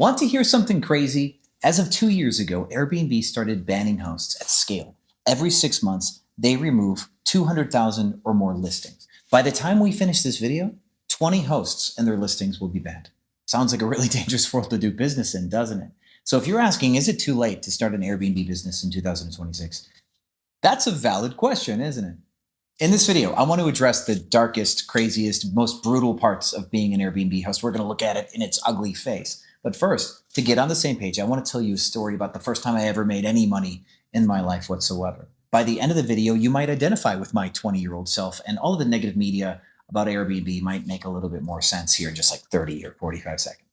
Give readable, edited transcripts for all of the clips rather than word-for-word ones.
Want to hear something crazy? As of 2 years ago, Airbnb started banning hosts at scale. Every 6 months, they remove 200,000 or more listings. By the time we finish this video, 20 hosts and their listings will be banned. Sounds like a really dangerous world to do business in, doesn't it? So if you're asking, is it too late to start an Airbnb business in 2026? That's a valid question, isn't it? In this video, I want to address the darkest, craziest, most brutal parts of being an Airbnb host. We're going to look at it in its ugly face. But first, to get on the same page, I want to tell you a story about the first time I ever made any money in my life whatsoever. By the end of the video, you might identify with my 20-year-old self, and all of the negative media about Airbnb might make a little bit more sense here in just like 30 or 45 seconds.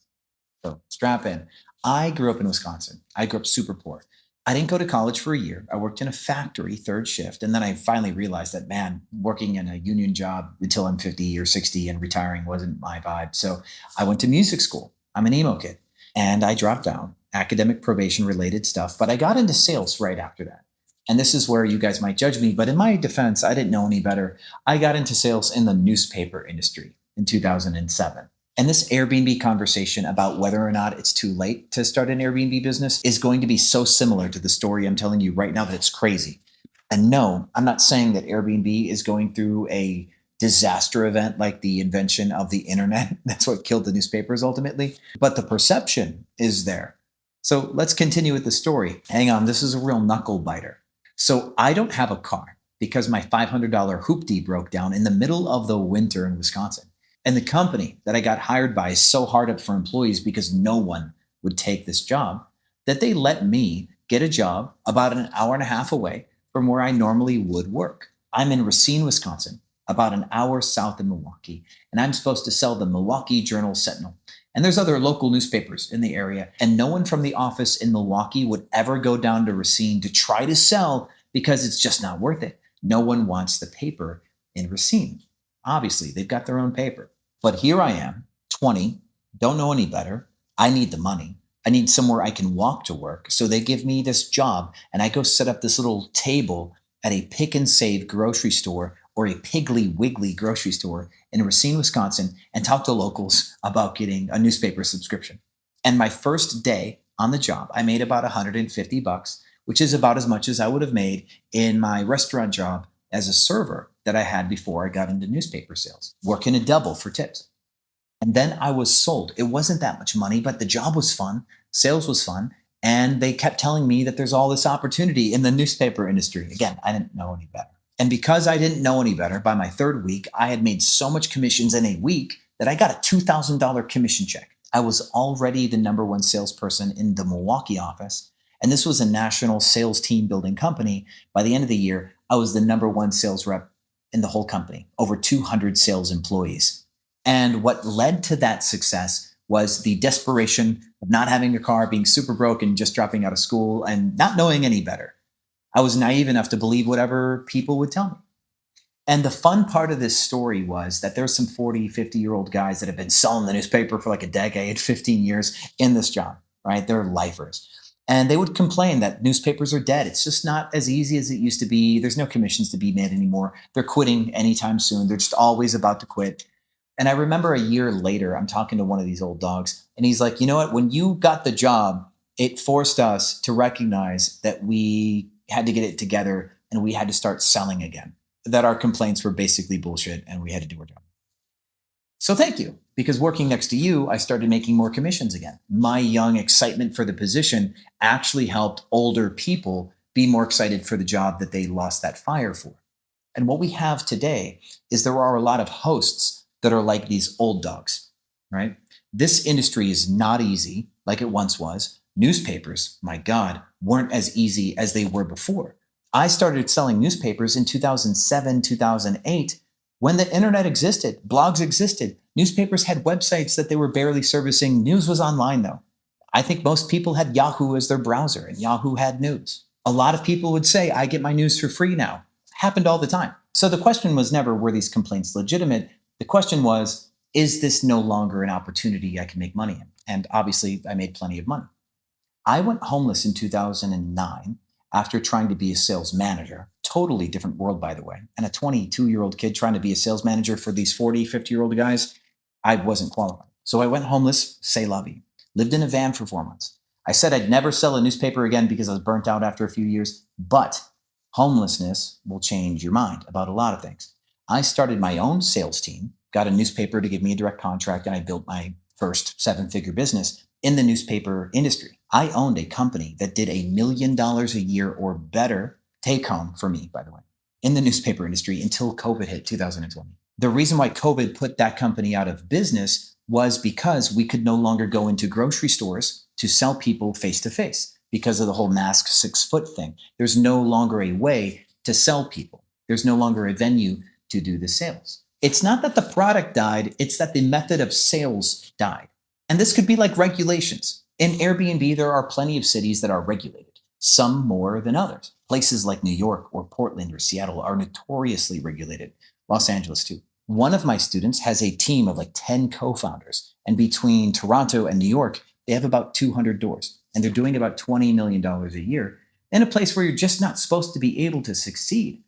So strap in. I grew up in Wisconsin. I grew up super poor. I didn't go to college for a year. I worked in a factory, third shift. And then I finally realized that, man, working in a union job until I'm 50 or 60 and retiring wasn't my vibe. So I went to music school. I'm an emo kid. And I dropped down, academic probation related stuff. But I got into sales right after that. And this is where you guys might judge me. But in my defense, I didn't know any better. I got into sales in the newspaper industry in 2007. And this Airbnb conversation about whether or not it's too late to start an Airbnb business is going to be so similar to the story I'm telling you right now that it's crazy. And no, I'm not saying that Airbnb is going through a disaster event like the invention of the internet. That's what killed the newspapers ultimately. But the perception is there. So let's continue with the story. Hang on, this is a real knuckle biter. So I don't have a car because my $500 hoopty broke down in the middle of the winter in Wisconsin. And the company that I got hired by is so hard up for employees because no one would take this job that they let me get a job about an hour and a half away from where I normally would work. I'm in Racine, Wisconsin, about an hour south of Milwaukee, and I'm supposed to sell the Milwaukee Journal-Sentinel. And there's other local newspapers in the area, and no one from the office in Milwaukee would ever go down to Racine to try to sell because it's just not worth it. No one wants the paper in Racine. Obviously, they've got their own paper. But here I am, 20, don't know any better. I need the money. I need somewhere I can walk to work. So they give me this job, and I go set up this little table at a pick and save grocery store or a Piggly Wiggly grocery store in Racine, Wisconsin, and talk to locals about getting a newspaper subscription. And my first day on the job, I made about $150, which is about as much as I would have made in my restaurant job as a server that I had before I got into newspaper sales, working a double for tips. And then I was sold. It wasn't that much money, but the job was fun. Sales was fun. And they kept telling me that there's all this opportunity in the newspaper industry. Again, I didn't know any better. And because I didn't know any better, by my third week, I had made so much commissions in a week that I got a $2,000 commission check. I was already the number one salesperson in the Milwaukee office. And this was a national sales team building company. By the end of the year, I was the number one sales rep in the whole company, over 200 sales employees. And what led to that success was the desperation of not having a car, being super broke and just dropping out of school and not knowing any better. I was naive enough to believe whatever people would tell me. And the fun part of this story was that there's some 40, 50-year-old guys that have been selling the newspaper for like a decade, 15 years in this job, right? They're lifers. And they would complain that newspapers are dead. It's just not as easy as it used to be. There's no commissions to be made anymore. They're quitting anytime soon. They're just always about to quit. And I remember a year later, I'm talking to one of these old dogs, and he's like, you know what? When you got the job, it forced us to recognize that we had to get it together and we had to start selling again, that our complaints were basically bullshit and we had to do our job. So thank you, because working next to you, I started making more commissions again. My young excitement for the position actually helped older people be more excited for the job that they lost that fire for. And what we have today is there are a lot of hosts that are like these old dogs, right? This industry is not easy like it once was. Newspapers, my God, weren't as easy as they were before. I started selling newspapers in 2007, 2008, when the internet existed, blogs existed, newspapers had websites that they were barely servicing. News was online though. I think most people had Yahoo as their browser and Yahoo had news. A lot of people would say, I get my news for free now. Happened all the time. So the question was never, were these complaints legitimate? The question was, is this no longer an opportunity I can make money in? And obviously I made plenty of money. I went homeless in 2009 after trying to be a sales manager. Totally different world, by the way. And a 22-year-old kid trying to be a sales manager for these 40, 50-year-old guys, I wasn't qualified. So I went homeless, c'est la vie. lived in a van for 4 months. I said I'd never sell a newspaper again because I was burnt out after a few years, but homelessness will change your mind about a lot of things. I started my own sales team, got a newspaper to give me a direct contract, and I built my first 7-figure business in the newspaper industry. I owned a company that did $1 million a year or better take home for me, by the way, in the newspaper industry until COVID hit 2020. The reason why COVID put that company out of business was because we could no longer go into grocery stores to sell people face to face because of the whole mask 6 foot thing. There's no longer a way to sell people. There's no longer a venue to do the sales. It's not that the product died, it's that the method of sales died. And this could be like regulations. In Airbnb, there are plenty of cities that are regulated, some more than others. Places like New York or Portland or Seattle are notoriously regulated. Los Angeles too. One of my students has a team of like 10 co-founders. And between Toronto and New York, they have about 200 doors. And they're doing about $20 million a year in a place where you're just not supposed to be able to succeed.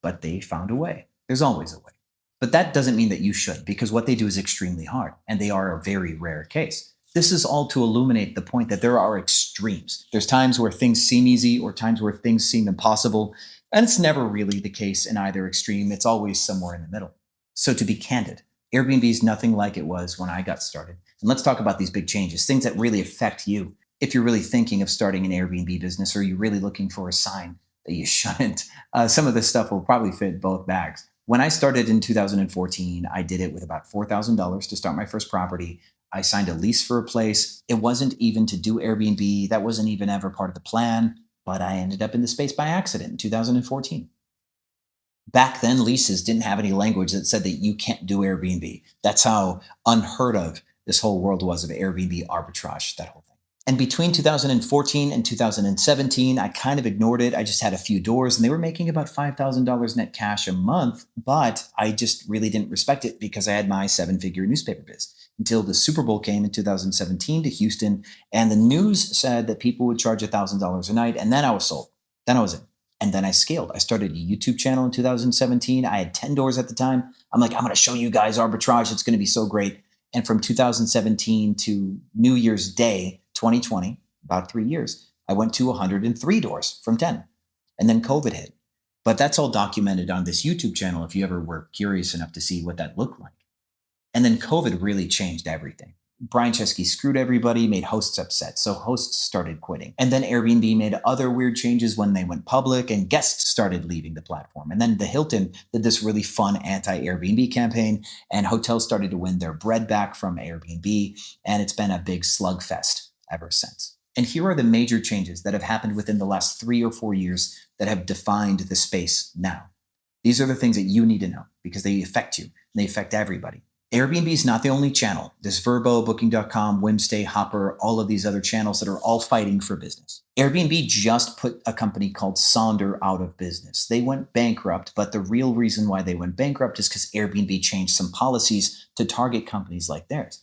But they found a way. There's always a way. But that doesn't mean that you should, because what they do is extremely hard, and they are a very rare case. This is all to illuminate the point that there are extremes. There's times where things seem easy or times where things seem impossible, and it's never really the case in either extreme. It's always somewhere in the middle. So to be candid, Airbnb is nothing like it was when I got started. And let's talk about these big changes, things that really affect you. If you're really thinking of starting an Airbnb business or you're really looking for a sign that you shouldn't, some of this stuff will probably fit both bags. When I started in 2014, I did it with about $4,000 to start my first property. I signed a lease for a place. It wasn't even to do Airbnb. That wasn't even ever part of the plan, but I ended up in the space by accident in 2014. Back then, leases didn't have any language that said that you can't do Airbnb. That's how unheard of this whole world was of Airbnb arbitrage, that whole thing. And between 2014 and 2017, I kind of ignored it. I just had a few doors and they were making about $5,000 net cash a month, but I just really didn't respect it because I had my 7-figure newspaper biz until the Super Bowl came in 2017 to Houston. And the news said that people would charge $1,000 a night. And then I was sold. Then I was in. And then I scaled. I started a YouTube channel in 2017. I had 10 doors at the time. I'm like, I'm going to show you guys arbitrage. It's going to be so great. And from 2017 to New Year's Day, 2020, about 3 years, I went to 103 doors from 10. And then COVID hit. But that's all documented on this YouTube channel if you ever were curious enough to see what that looked like. And then COVID really changed everything. Brian Chesky screwed everybody, made hosts upset. So hosts started quitting. And then Airbnb made other weird changes when they went public and guests started leaving the platform. And then the Hilton did this really fun anti-Airbnb campaign and hotels started to win their bread back from Airbnb. And it's been a big slugfest ever since. And here are the major changes that have happened within the last 3 or 4 years that have defined the space now. These are the things that you need to know because they affect you and they affect everybody. Airbnb is not the only channel. There's VRBO, Booking.com, Whimstay, Hopper, all of these other channels that are all fighting for business. Airbnb just put a company called Sonder out of business. They went bankrupt, but the real reason why they went bankrupt is because Airbnb changed some policies to target companies like theirs.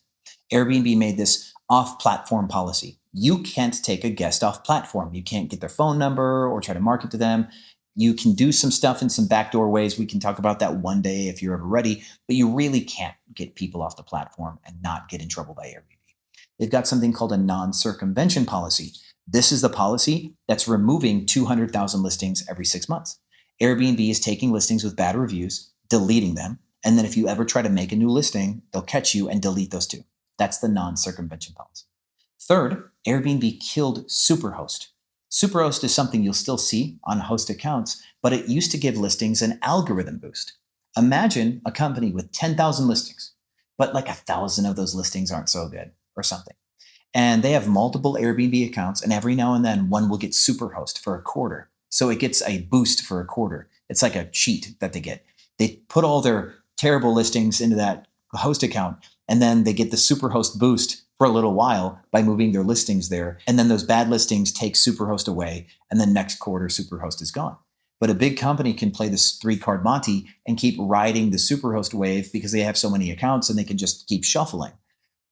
Airbnb made this off-platform policy. You can't take a guest off platform. You can't get their phone number or try to market to them. You can do some stuff in some backdoor ways. We can talk about that one day if you're ever ready, but you really can't get people off the platform and not get in trouble by Airbnb. They've got something called a non-circumvention policy. This is the policy that's removing 200,000 listings every 6 months. Airbnb is taking listings with bad reviews, deleting them, and then if you ever try to make a new listing, they'll catch you and delete those too. That's the non-circumvention policy. Third, Airbnb killed Superhost. Superhost is something you'll still see on host accounts, but it used to give listings an algorithm boost. Imagine a company with 10,000 listings, but like 1,000 of those listings aren't so good or something. And they have multiple Airbnb accounts, and every now and then one will get Superhost for a quarter. So it gets a boost for a quarter. It's like a cheat that they get. They put all their terrible listings into that host account, and then they get the Superhost boost for a little while by moving their listings there. And then those bad listings take Superhost away, and then next quarter Superhost is gone. But a big company can play this 3-card Monte and keep riding the Superhost wave because they have so many accounts and they can just keep shuffling.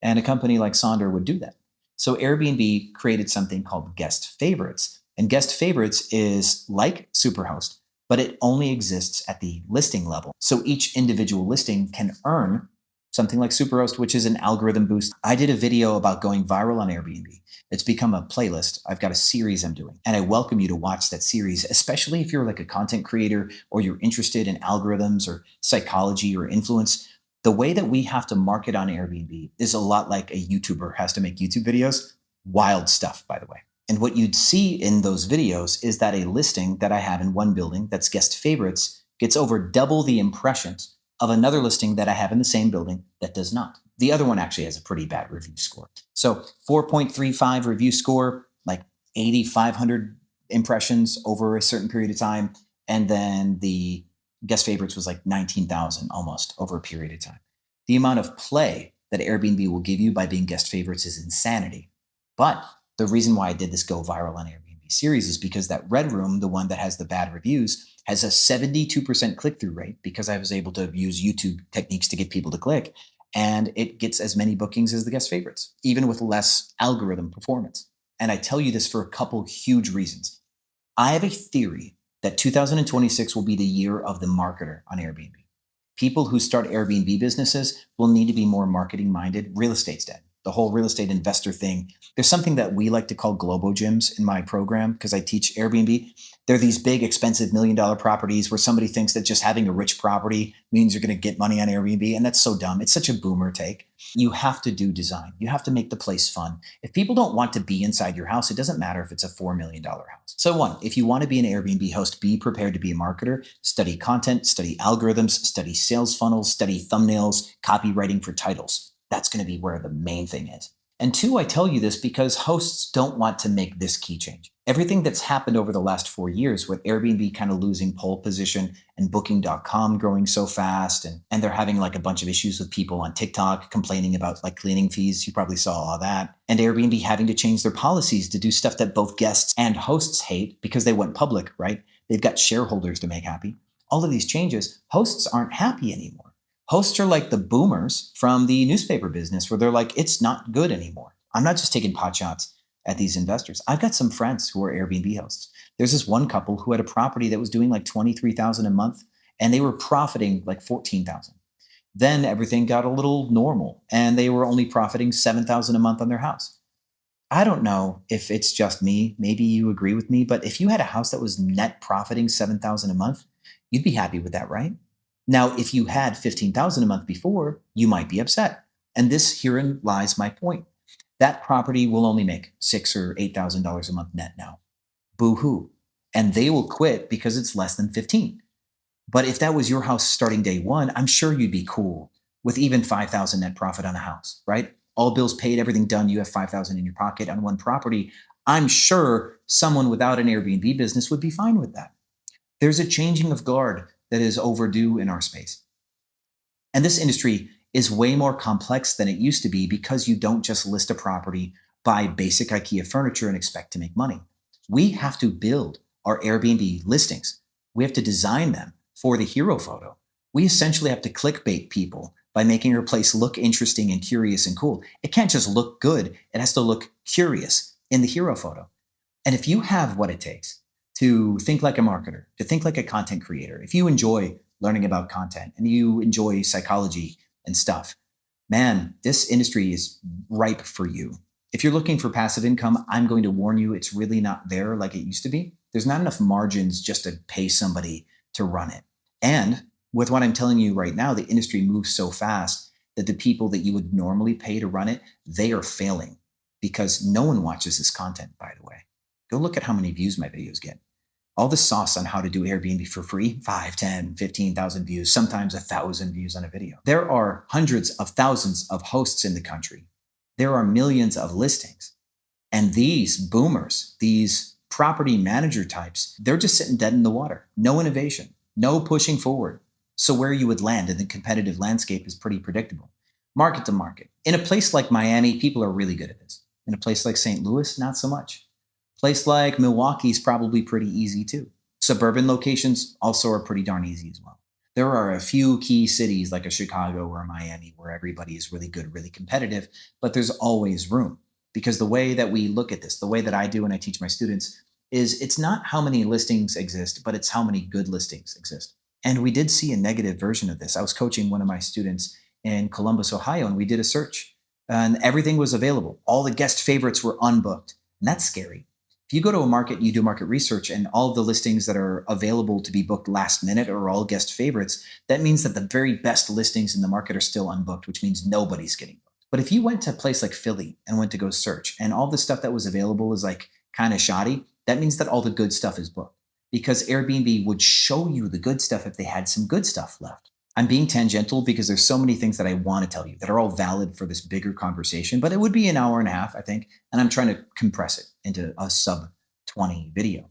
And a company like Sonder would do that. So Airbnb created something called guest favorites. And guest favorites is like Superhost, but it only exists at the listing level. So each individual listing can earn something like Superhost, which is an algorithm boost. I did a video about going viral on Airbnb. It's become a playlist. I've got a series I'm doing, and I welcome you to watch that series, especially if you're like a content creator or you're interested in algorithms or psychology or influence. The way that we have to market on Airbnb is a lot like a YouTuber has to make YouTube videos. Wild stuff, by the way. And what you'd see in those videos is that a listing that I have in one building that's guest favorites gets over double the impressions of another listing that I have in the same building that does not. The other one actually has a pretty bad review score. So 4.35 review score, like 8,500 impressions over a certain period of time. And then the guest favorites was like 19,000 almost over a period of time. The amount of play that Airbnb will give you by being guest favorites is insanity. But the reason why I did this go viral on Airbnb series is because that red room, the one that has the bad reviews, has a 72% click-through rate because I was able to use YouTube techniques to get people to click. And it gets as many bookings as the guest favorites, even with less algorithm performance. And I tell you this for a couple huge reasons. I have a theory that 2026 will be the year of the marketer on Airbnb. People who start Airbnb businesses will need to be more marketing minded. Real estate's dead. The whole real estate investor thing. There's something that we like to call Globo Gyms in my program because I teach Airbnb. They're these big, expensive $1 million properties where somebody thinks that just having a rich property means you're going to get money on Airbnb. And that's so dumb. It's such a boomer take. You have to do design. You have to make the place fun. If people don't want to be inside your house, it doesn't matter if it's a $4 million house. So one, if you want to be an Airbnb host, be prepared to be a marketer, study content, study algorithms, study sales funnels, study thumbnails, copywriting for titles. That's going to be where the main thing is. And two, I tell you this because hosts don't want to make this key change. Everything that's happened over the last 4 years with Airbnb kind of losing pole position and Booking.com growing so fast, and they're having like a bunch of issues with people on TikTok complaining about like cleaning fees. You probably saw all that. And Airbnb having to change their policies to do stuff that both guests and hosts hate because they went public, right? They've got shareholders to make happy. All of these changes, hosts aren't happy anymore. Hosts are like the boomers from the newspaper business where they're like, it's not good anymore. I'm not just taking pot shots at these investors. I've got some friends who are Airbnb hosts. There's this one couple who had a property that was doing like 23,000 a month and they were profiting like 14,000. Then everything got a little normal and they were only profiting 7,000 a month on their house. I don't know if it's just me. Maybe you agree with me, but if you had a house that was net profiting 7,000 a month, you'd be happy with that, right? Now, if you had 15,000 a month before, you might be upset. And this herein lies my point. That property will only make $6,000 or $8,000 a month net now. Boo-hoo. And they will quit because it's less than 15. But if that was your house starting day one, I'm sure you'd be cool with even 5,000 net profit on a house, right? All bills paid, everything done, you have 5,000 in your pocket on one property. I'm sure someone without an Airbnb business would be fine with that. There's a changing of guard that is overdue in our space. And this industry is way more complex than it used to be because you don't just list a property, buy basic IKEA furniture and expect to make money. We have to build our Airbnb listings. We have to design them for the hero photo. We essentially have to clickbait people by making our place look interesting and curious and cool. It can't just look good. It has to look curious in the hero photo. And if you have what it takes to think like a marketer, to think like a content creator, if you enjoy learning about content and you enjoy psychology and stuff, man, this industry is ripe for you. If you're looking for passive income, I'm going to warn you, it's really not there like it used to be. There's not enough margins just to pay somebody to run it. And with what I'm telling you right now, the industry moves so fast that the people that you would normally pay to run it, they are failing because no one watches this content, by the way. Go look at how many views my videos get. All the sauce on how to do Airbnb for free, 5, 10, 15,000 views, sometimes 1,000 views on a video. There are hundreds of thousands of hosts in the country. There are millions of listings. And these boomers, these property manager types, they're just sitting dead in the water. No innovation, no pushing forward. So where you would land in the competitive landscape is pretty predictable. Market to market. In a place like Miami, people are really good at this. In a place like St. Louis, not so much. Place like Milwaukee is probably pretty easy too. Suburban locations also are pretty darn easy as well. There are a few key cities like a Chicago or a Miami where everybody is really good, really competitive, but there's always room because the way that we look at this, the way that I do and I teach my students is it's not how many listings exist, but it's how many good listings exist. And we did see a negative version of this. I was coaching one of my students in Columbus, Ohio, and we did a search and everything was available. All the guest favorites were unbooked. And that's scary. If you go to a market, you do market research, and all of the listings that are available to be booked last minute are all guest favorites, that means that the very best listings in the market are still unbooked, which means nobody's getting booked. But if you went to a place like Philly and went to go search, and all the stuff that was available is like kind of shoddy, that means that all the good stuff is booked, because Airbnb would show you the good stuff if they had some good stuff left. I'm being tangential because there's so many things that I want to tell you that are all valid for this bigger conversation, but it would be an hour and a half, I think, and I'm trying to compress it into a sub 20 video.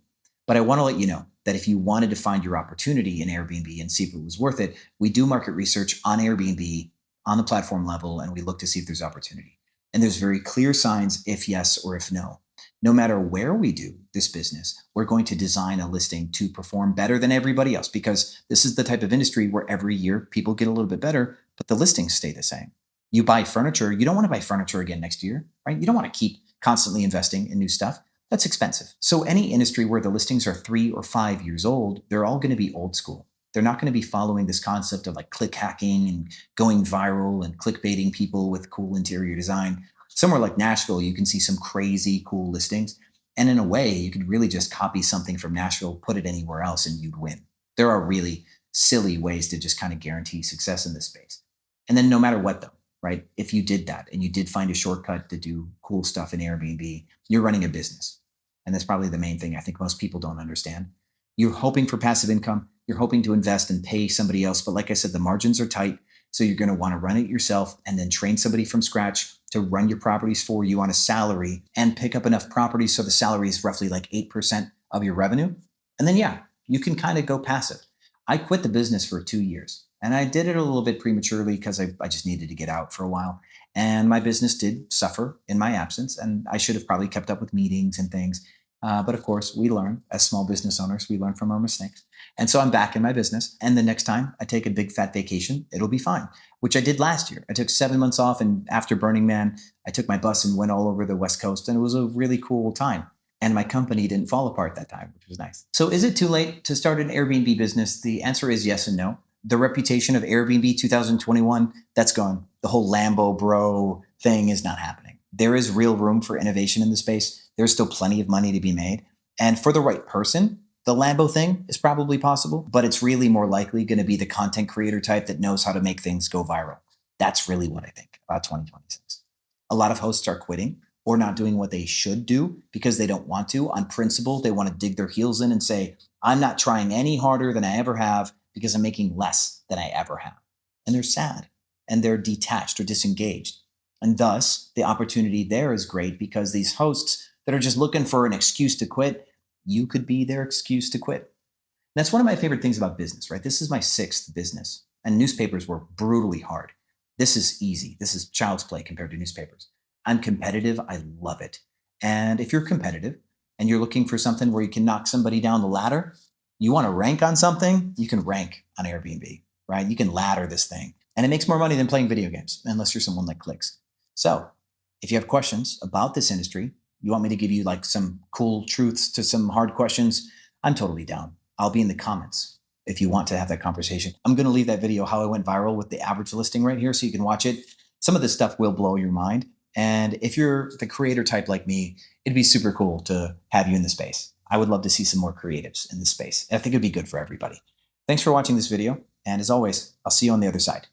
But I want to let you know that if you wanted to find your opportunity in Airbnb and see if it was worth it, we do market research on Airbnb on the platform level, and we look to see if there's opportunity. And there's very clear signs if yes or if no. No matter where we do this business, we're going to design a listing to perform better than everybody else, because this is the type of industry where every year people get a little bit better, but the listings stay the same. You buy furniture, you don't want to buy furniture again next year, right? You don't want to keep constantly investing in new stuff. That's expensive. So any industry where the listings are 3 or 5 years old, they're all going to be old school. They're not going to be following this concept of like click hacking and going viral and clickbaiting people with cool interior design. Somewhere like Nashville, you can see some crazy cool listings. And in a way, you could really just copy something from Nashville, put it anywhere else, and you'd win. There are really silly ways to just kind of guarantee success in this space. And then no matter what though, right? If you did that and you did find a shortcut to do cool stuff in Airbnb, you're running a business. And that's probably the main thing I think most people don't understand. You're hoping for passive income. You're hoping to invest and pay somebody else. But like I said, the margins are tight. So you're going to want to run it yourself and then train somebody from scratch to run your properties for you on a salary and pick up enough properties so the salary is roughly like 8% of your revenue. And then, yeah, you can kind of go passive. I quit the business for 2 years and I did it a little bit prematurely because I just needed to get out for a while. And my business did suffer in my absence, and I should have probably kept up with meetings and things. But of course, we learn as small business owners, we learn from our mistakes. And so I'm back in my business. And the next time I take a big fat vacation, it'll be fine, which I did last year. I took 7 months off. And after Burning Man, I took my bus and went all over the West Coast. And it was a really cool time. And my company didn't fall apart that time, which was nice. So is it too late to start an Airbnb business? The answer is yes and no. The reputation of Airbnb 2021, that's gone. The whole Lambo bro thing is not happening. There is real room for innovation in the space. There's still plenty of money to be made. And for the right person, the Lambo thing is probably possible, but it's really more likely going to be the content creator type that knows how to make things go viral. That's really what I think about 2026. A lot of hosts are quitting or not doing what they should do because they don't want to. On principle, they want to dig their heels in and say, I'm not trying any harder than I ever have because I'm making less than I ever have. And they're sad and they're detached or disengaged. And thus, the opportunity there is great because these hosts that are just looking for an excuse to quit, you could be their excuse to quit. That's one of my favorite things about business, right? This is my 6th business, and newspapers were brutally hard. This is easy. This is child's play compared to newspapers. I'm competitive. I love it. And if you're competitive and you're looking for something where you can knock somebody down the ladder, you want to rank on something, you can rank on Airbnb, right? You can ladder this thing. And it makes more money than playing video games, unless you're someone that clicks. So if you have questions about this industry, you want me to give you like some cool truths to some hard questions, I'm totally down. I'll be in the comments if you want to have that conversation. I'm going to leave that video how I went viral with the average listing right here so you can watch it. Some of this stuff will blow your mind. And if you're the creator type like me, it'd be super cool to have you in the space. I would love to see some more creatives in this space. I think it'd be good for everybody. Thanks for watching this video. And as always, I'll see you on the other side.